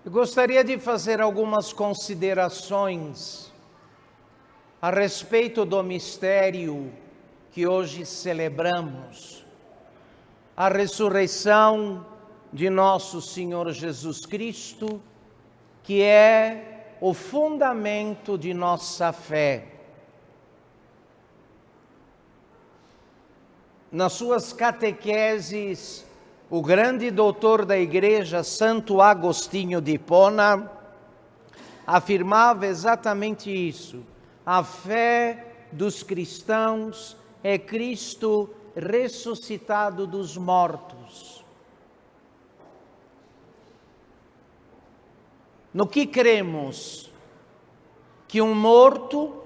Eu gostaria de fazer algumas considerações a respeito do mistério que hoje celebramos, a ressurreição de nosso Senhor Jesus Cristo, que é o fundamento de nossa fé. Nas suas catequeses, o grande doutor da Igreja, Santo Agostinho de Hipona, afirmava exatamente isso. A fé dos cristãos é Cristo ressuscitado dos mortos. No que cremos? Que um morto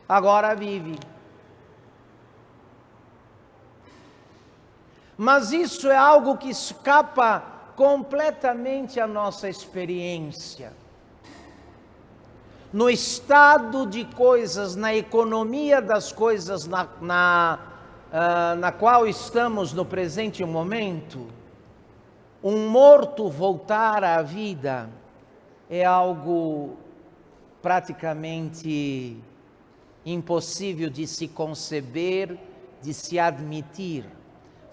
agora vive. Mas isso é algo que escapa completamente à nossa experiência. No estado de coisas, na economia das coisas na qual estamos no presente momento, um morto voltar à vida é algo praticamente impossível de se conceber, de se admitir.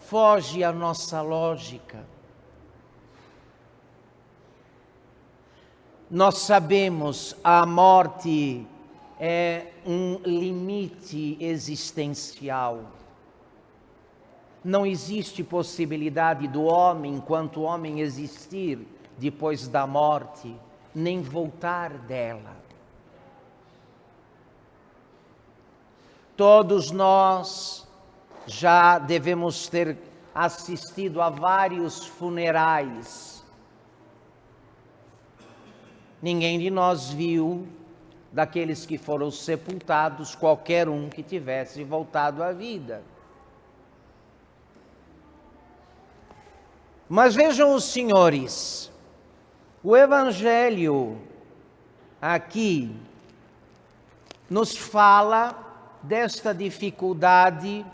Foge à nossa lógica. Nós sabemos a morte é um limite existencial. Não existe possibilidade do homem, enquanto homem existir, depois da morte, nem voltar dela. Todos nós já devemos ter assistido a vários funerais. Ninguém de nós viu, daqueles que foram sepultados, qualquer um que tivesse voltado à vida. Mas vejam os senhores, o Evangelho aqui nos fala desta dificuldade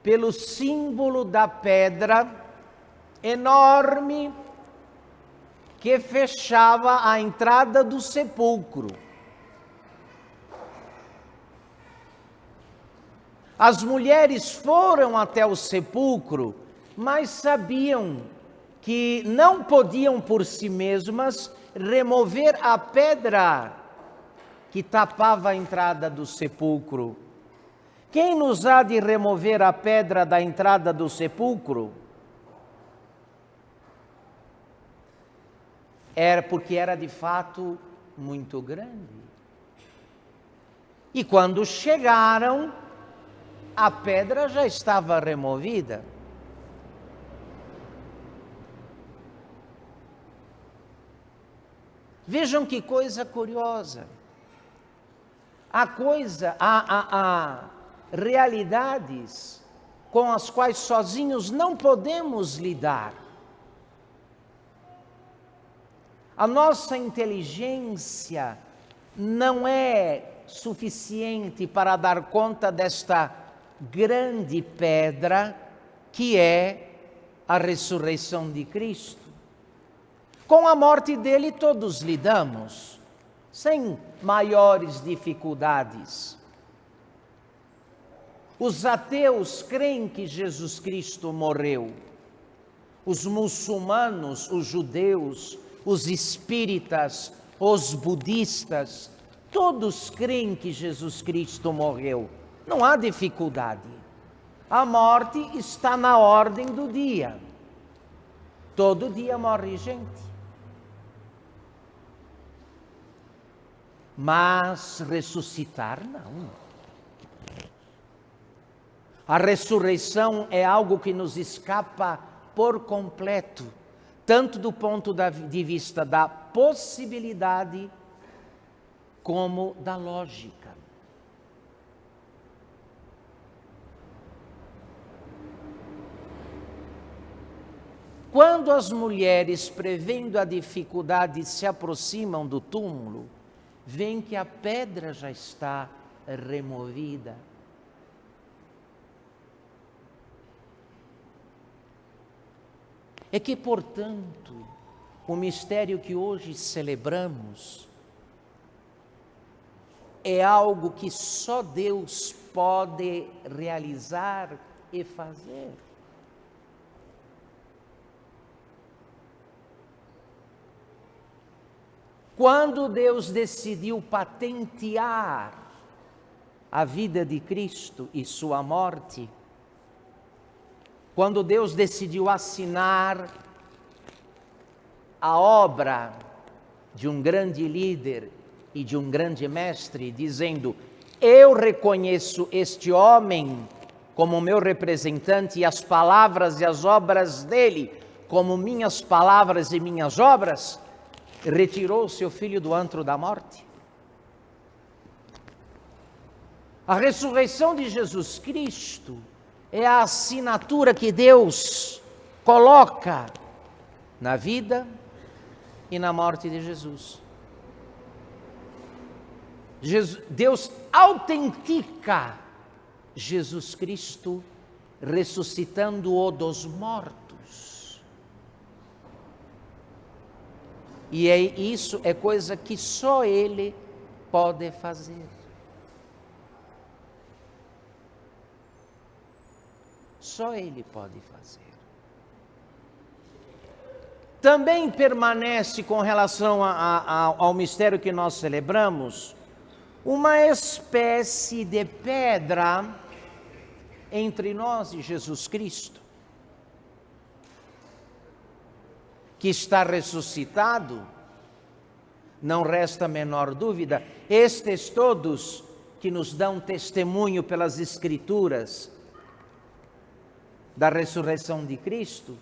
pelo símbolo da pedra enorme que fechava a entrada do sepulcro. As mulheres foram até o sepulcro, mas sabiam que não podiam por si mesmas remover a pedra que tapava a entrada do sepulcro. Quem nos há de remover a pedra da entrada do sepulcro? Era porque era de fato muito grande. E quando chegaram, a pedra já estava removida. Vejam que coisa curiosa. Há realidades com as quais sozinhos não podemos lidar. A nossa inteligência não é suficiente para dar conta desta grande pedra que é a ressurreição de Cristo. Com a morte dele todos lidamos, sem maiores dificuldades. Os ateus creem que Jesus Cristo morreu. Os muçulmanos, os judeus, os espíritas, os budistas, todos creem que Jesus Cristo morreu. Não há dificuldade. A morte está na ordem do dia. Todo dia morre gente. Mas ressuscitar, não. A ressurreição é algo que nos escapa por completo, tanto do ponto de vista da possibilidade, como da lógica. Quando as mulheres, prevendo a dificuldade, se aproximam do túmulo, veem que a pedra já está removida. É que, portanto, o mistério que hoje celebramos é algo que só Deus pode realizar e fazer. Quando Deus decidiu patentear a vida de Cristo e sua morte, quando Deus decidiu assinar a obra de um grande líder e de um grande mestre, dizendo: eu reconheço este homem como meu representante e as palavras e as obras dele como minhas palavras e minhas obras, retirou seu filho do antro da morte. A ressurreição de Jesus Cristo é a assinatura que Deus coloca na vida e na morte de Jesus. Deus autentica Jesus Cristo ressuscitando-o dos mortos. E isso é coisa que só Ele pode fazer. Só Ele pode fazer. Também permanece com relação ao mistério que nós celebramos, uma espécie de pedra entre nós e Jesus Cristo, que está ressuscitado, não resta a menor dúvida. Estes todos que nos dão testemunho pelas Escrituras da ressurreição de Cristo,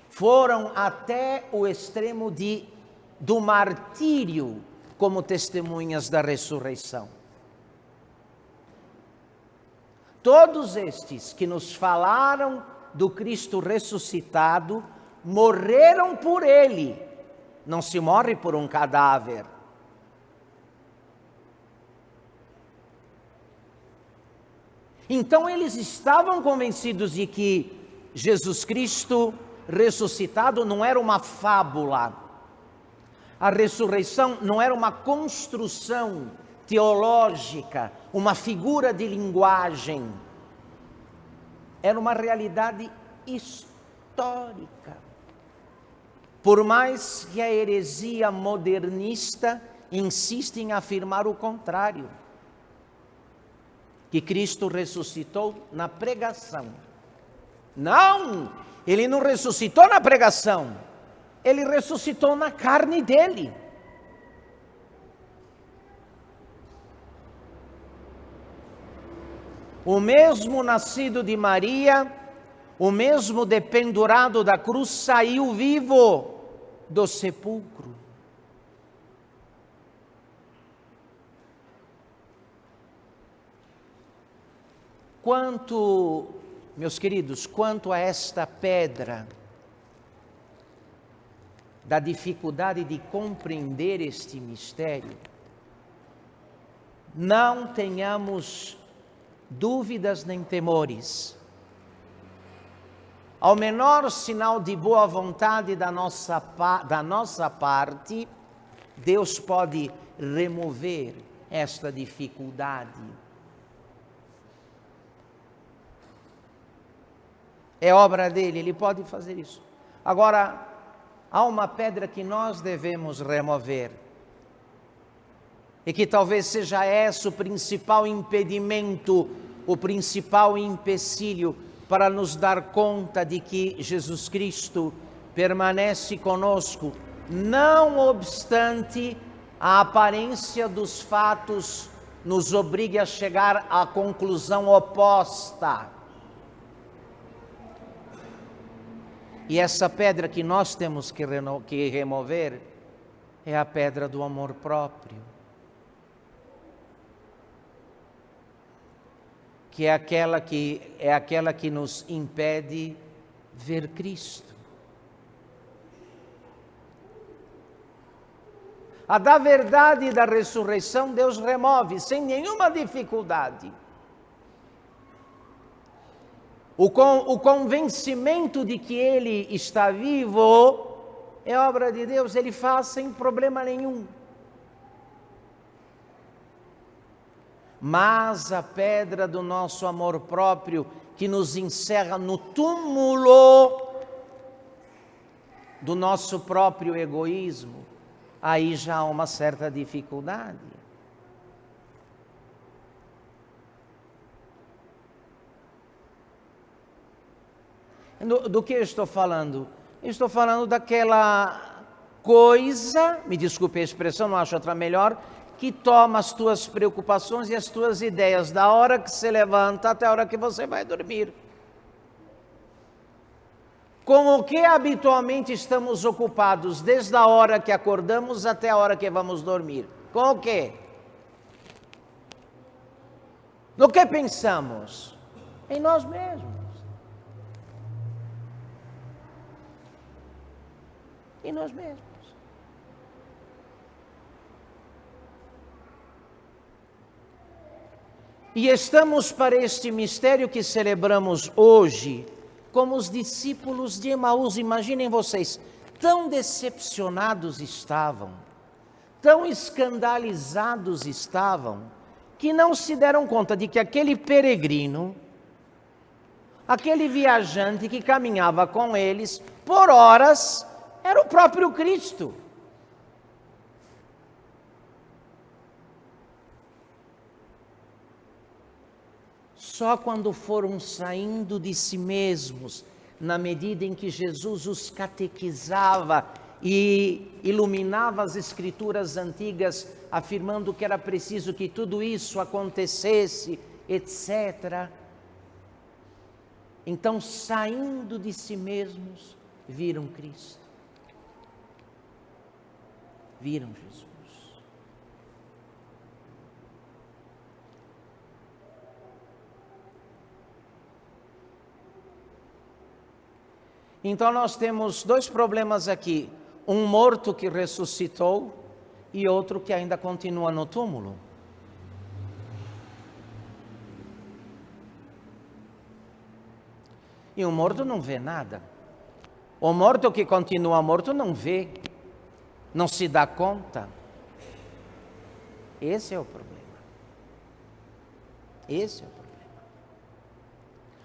foram até o extremo do martírio como testemunhas da ressurreição. Todos estes que nos falaram do Cristo ressuscitado, morreram por Ele. Não se morre por um cadáver. Então eles estavam convencidos de que Jesus Cristo ressuscitado não era uma fábula. A ressurreição não era uma construção teológica, uma figura de linguagem. Era uma realidade histórica. Por mais que a heresia modernista insista em afirmar o contrário, que Cristo ressuscitou na pregação. Não! Ele não ressuscitou na pregação, Ele ressuscitou na carne dele. O mesmo nascido de Maria, o mesmo dependurado da cruz, saiu vivo do sepulcro. Meus queridos, quanto a esta pedra, da dificuldade de compreender este mistério, não tenhamos dúvidas nem temores. Ao menor sinal de boa vontade da nossa parte, Deus pode remover esta dificuldade. É obra dele, ele pode fazer isso. Agora, há uma pedra que nós devemos remover, e que talvez seja esse o principal impedimento, o principal empecilho para nos dar conta de que Jesus Cristo permanece conosco, não obstante a aparência dos fatos nos obrigue a chegar à conclusão oposta. E essa pedra que nós temos que remover é a pedra do amor próprio, que é aquela que nos impede ver Cristo. A da verdade e da ressurreição Deus remove sem nenhuma dificuldade. O convencimento de que Ele está vivo é obra de Deus, Ele faz sem problema nenhum. Mas a pedra do nosso amor próprio, que nos encerra no túmulo do nosso próprio egoísmo, aí já há uma certa dificuldade. Do que eu estou falando? Eu estou falando daquela coisa, me desculpe a expressão, não acho outra melhor, que toma as tuas preocupações e as tuas ideias da hora que você levanta até a hora que você vai dormir. Com o que habitualmente estamos ocupados, desde a hora que acordamos até a hora que vamos dormir? Com o quê? No que pensamos? Em nós mesmos. Em nós mesmos. E estamos para este mistério que celebramos hoje, como os discípulos de Emaús. Imaginem vocês, tão decepcionados estavam, tão escandalizados estavam, que não se deram conta de que aquele peregrino, aquele viajante que caminhava com eles por horas, era o próprio Cristo. Só quando foram saindo de si mesmos, na medida em que Jesus os catequizava e iluminava as escrituras antigas, afirmando que era preciso que tudo isso acontecesse, etc. Então, saindo de si mesmos, viram Cristo. Viram Jesus. Então nós temos dois problemas aqui, um morto que ressuscitou e outro que ainda continua no túmulo. E o morto não vê nada. O morto que continua morto não vê, não se dá conta. Esse é o problema. Esse é o problema.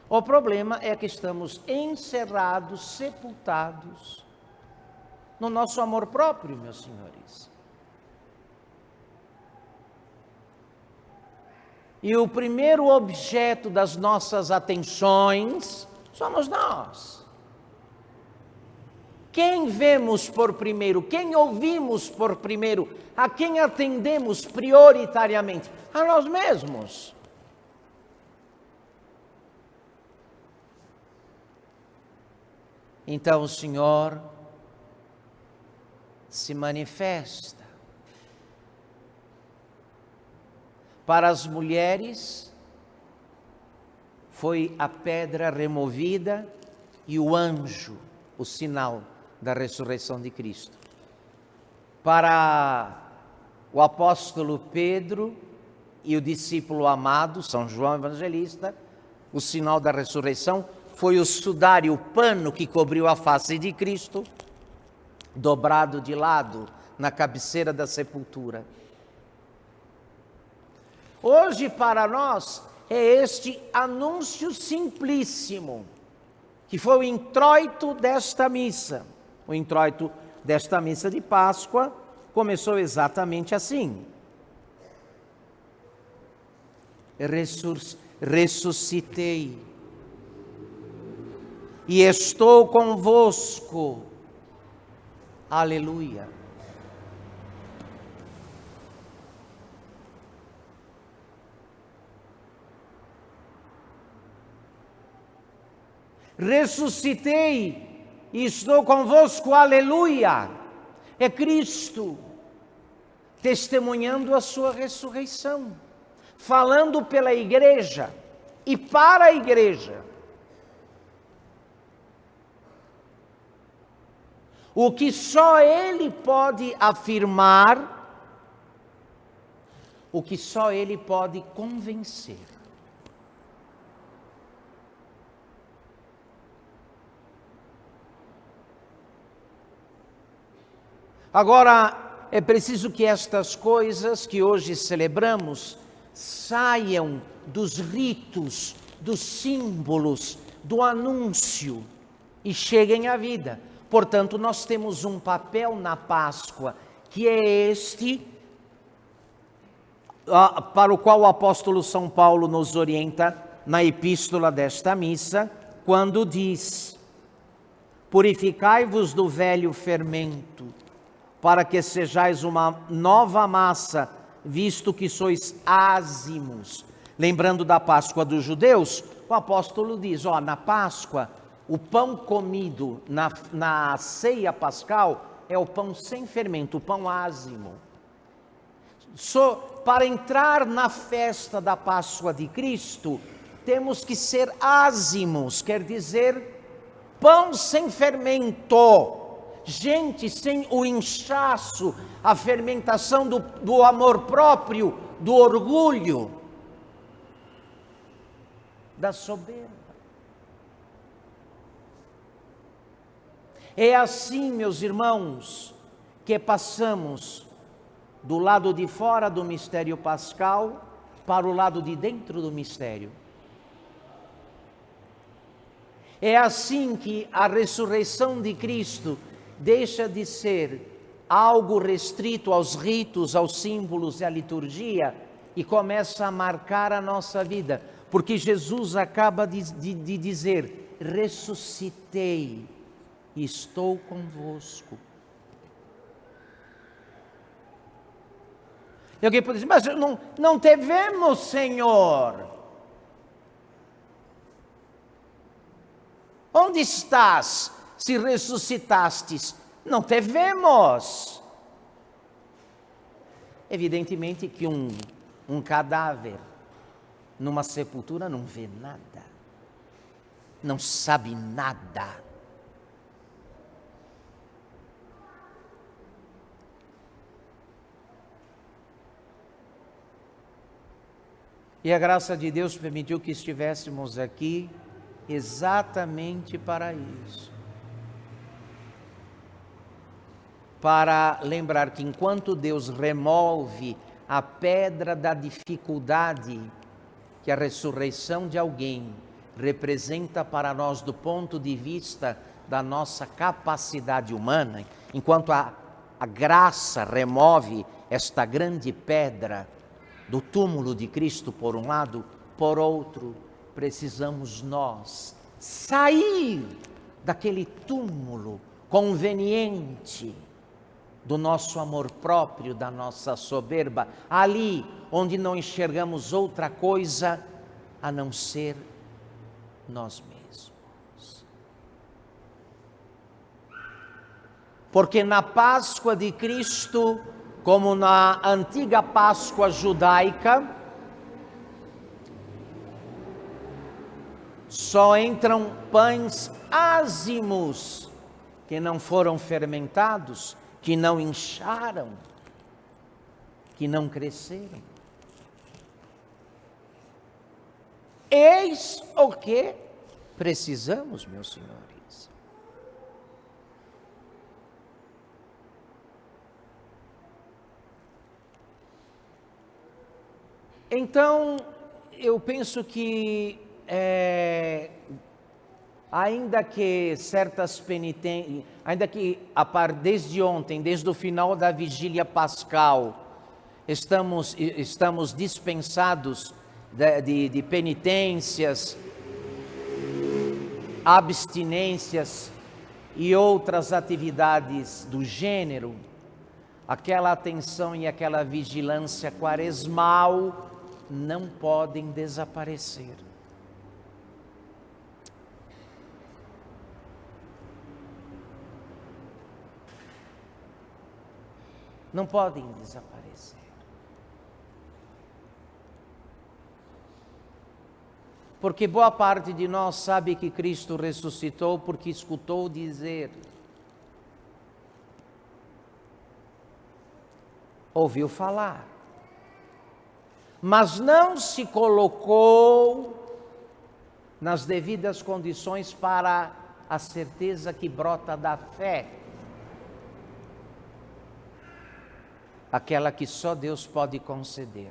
O problema é que estamos encerrados, sepultados no nosso amor próprio, meus senhores. E o primeiro objeto das nossas atenções somos nós. Quem vemos por primeiro? Quem ouvimos por primeiro? A quem atendemos prioritariamente? A nós mesmos. Então o Senhor se manifesta. Para as mulheres, foi a pedra removida e o anjo, o sinal da ressurreição de Cristo. Para o apóstolo Pedro e o discípulo amado, São João Evangelista, o sinal da ressurreição foi o sudário, o pano que cobriu a face de Cristo, dobrado de lado na cabeceira da sepultura. Hoje, para nós, é este anúncio simplíssimo, que foi o introito desta missa. O introito desta missa de Páscoa começou exatamente assim. Ressuscitei e estou convosco. Aleluia. Ressuscitei e estou convosco. Aleluia. É Cristo testemunhando a sua ressurreição, falando pela igreja e para a igreja. O que só Ele pode afirmar, o que só Ele pode convencer. Agora, é preciso que estas coisas que hoje celebramos saiam dos ritos, dos símbolos, do anúncio e cheguem à vida. Portanto, nós temos um papel na Páscoa, que é este, para o qual o apóstolo São Paulo nos orienta na epístola desta missa, quando diz: purificai-vos do velho fermento, para que sejais uma nova massa, visto que sois ázimos. Lembrando da Páscoa dos judeus, o apóstolo diz, na Páscoa, o pão comido na ceia pascal é o pão sem fermento, o pão ázimo. Para entrar na festa da Páscoa de Cristo, temos que ser ázimos, quer dizer, pão sem fermento. Gente sem o inchaço, a fermentação do amor próprio, do orgulho, da soberba. É assim, meus irmãos, que passamos do lado de fora do mistério pascal para o lado de dentro do mistério. É assim que a ressurreição de Cristo deixa de ser algo restrito aos ritos, aos símbolos e à liturgia e começa a marcar a nossa vida, porque Jesus acaba de dizer: ressuscitei e estou convosco. E alguém pode dizer: mas não te vemos, Senhor. Onde estás, se ressuscitastes? Não te vemos. Evidentemente que um cadáver numa sepultura não vê nada, não sabe nada. E a graça de Deus permitiu que estivéssemos aqui exatamente para isso. Para lembrar que enquanto Deus remove a pedra da dificuldade que a ressurreição de alguém representa para nós do ponto de vista da nossa capacidade humana, enquanto a graça remove esta grande pedra do túmulo de Cristo por um lado, por outro, precisamos nós sair daquele túmulo conveniente do nosso amor próprio, da nossa soberba, ali onde não enxergamos outra coisa a não ser nós mesmos. Porque na Páscoa de Cristo, como na antiga Páscoa judaica, só entram pães ázimos, que não foram fermentados, que não incharam, que não cresceram. Eis o que precisamos, meus senhores. Então, eu penso que ainda que certas penitências, ainda que desde ontem, desde o final da vigília pascal, estamos dispensados de penitências, abstinências e outras atividades do gênero, aquela atenção e aquela vigilância quaresmal não podem desaparecer. Não podem desaparecer. Porque boa parte de nós sabe que Cristo ressuscitou porque escutou dizer, ouviu falar, mas não se colocou nas devidas condições para a certeza que brota da fé. aquela que só Deus pode conceder.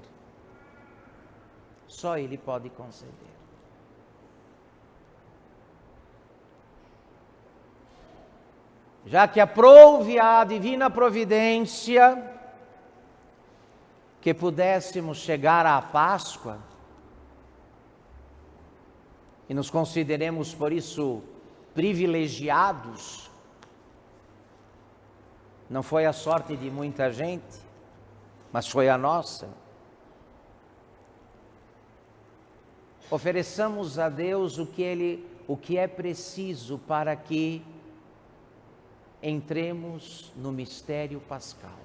Só Ele pode conceder. Já que aprouve a divina providência que pudéssemos chegar à Páscoa, e nos consideremos por isso privilegiados, não foi a sorte de muita gente, mas foi a nossa. Ofereçamos a Deus o que é preciso para que entremos no mistério pascal.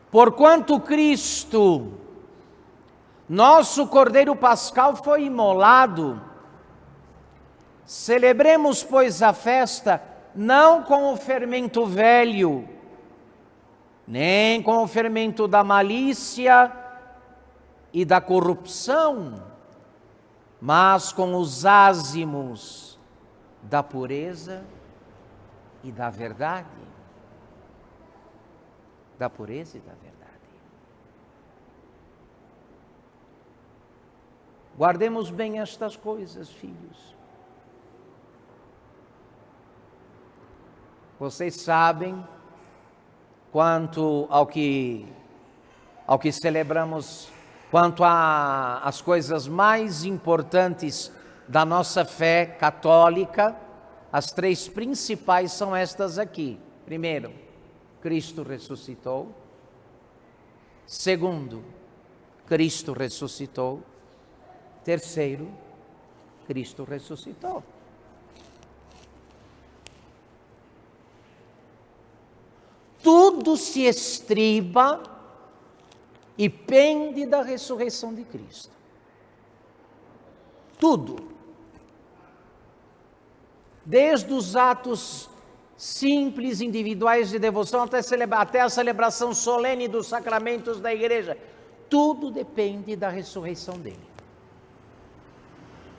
Porquanto Cristo, nosso Cordeiro Pascal, foi imolado, celebremos, pois, a festa não com o fermento velho, nem com o fermento da malícia e da corrupção, mas com os ázimos da pureza e da verdade. Da pureza e da verdade. Guardemos bem estas coisas, filhos. Vocês sabem, quanto ao que celebramos, quanto às coisas mais importantes da nossa fé católica, as três principais são estas aqui. Primeiro, Cristo ressuscitou. Segundo, Cristo ressuscitou. Terceiro, Cristo ressuscitou. Tudo se estriba e pende da ressurreição de Cristo. Tudo. Desde os atos simples, individuais de devoção, até a celebração solene dos sacramentos da igreja. Tudo depende da ressurreição dele.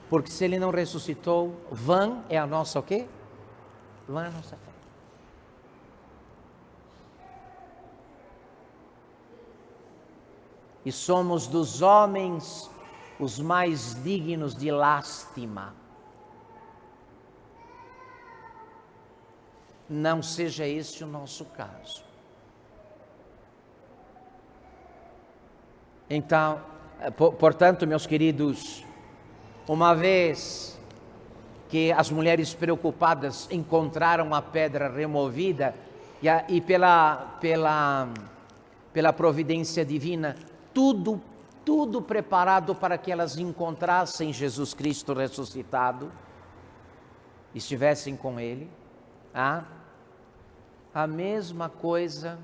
Porque se ele não ressuscitou, vã é a nossa o quê? Vã é a nossa fé. E somos dos homens os mais dignos de lástima. Não seja esse o nosso caso. Então, portanto, meus queridos, uma vez que as mulheres preocupadas encontraram a pedra removida e pela providência divina, tudo preparado para que elas encontrassem Jesus Cristo ressuscitado, estivessem com Ele, a mesma coisa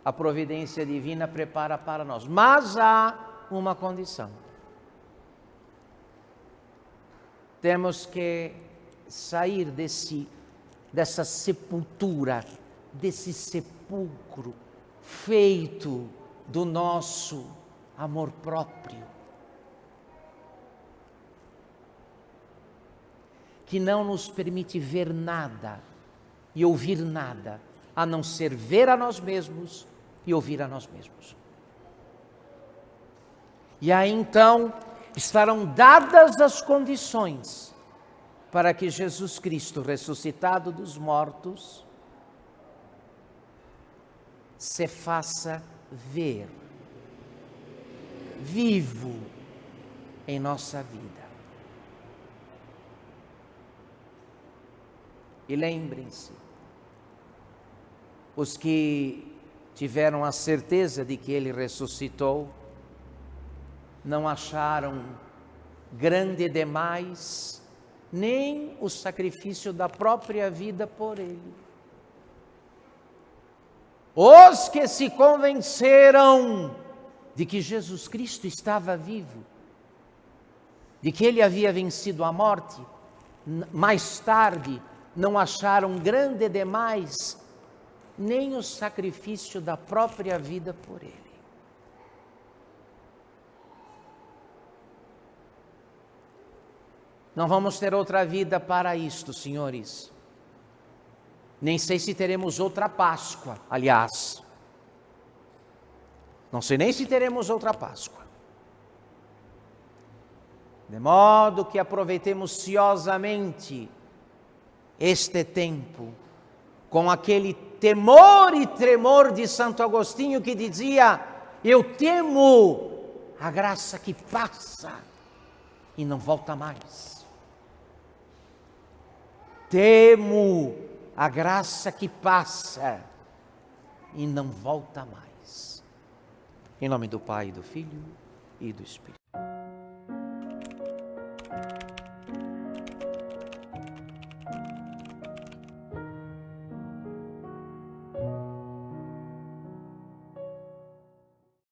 a providência divina prepara para nós. Mas há uma condição. Temos que sair dessa sepultura, desse sepulcro feito do nosso amor próprio, que não nos permite ver nada e ouvir nada, a não ser ver a nós mesmos e ouvir a nós mesmos. E aí então estarão dadas as condições para que Jesus Cristo, ressuscitado dos mortos, se faça ver, vivo em nossa vida. E lembrem-se, os que tiveram a certeza de que Ele ressuscitou, não acharam grande demais nem o sacrifício da própria vida por Ele. Os que se convenceram de que Jesus Cristo estava vivo, de que Ele havia vencido a morte, mais tarde não acharam grande demais nem o sacrifício da própria vida por Ele. Não vamos ter outra vida para isto, senhores. Nem sei se teremos outra Páscoa, aliás. Não sei nem se teremos outra Páscoa. De modo que aproveitemos ciosamente este tempo, com aquele temor e tremor de Santo Agostinho que dizia: eu temo a graça que passa e não volta mais. Temo a graça que passa e não volta mais. Em nome do Pai, do Filho e do Espírito.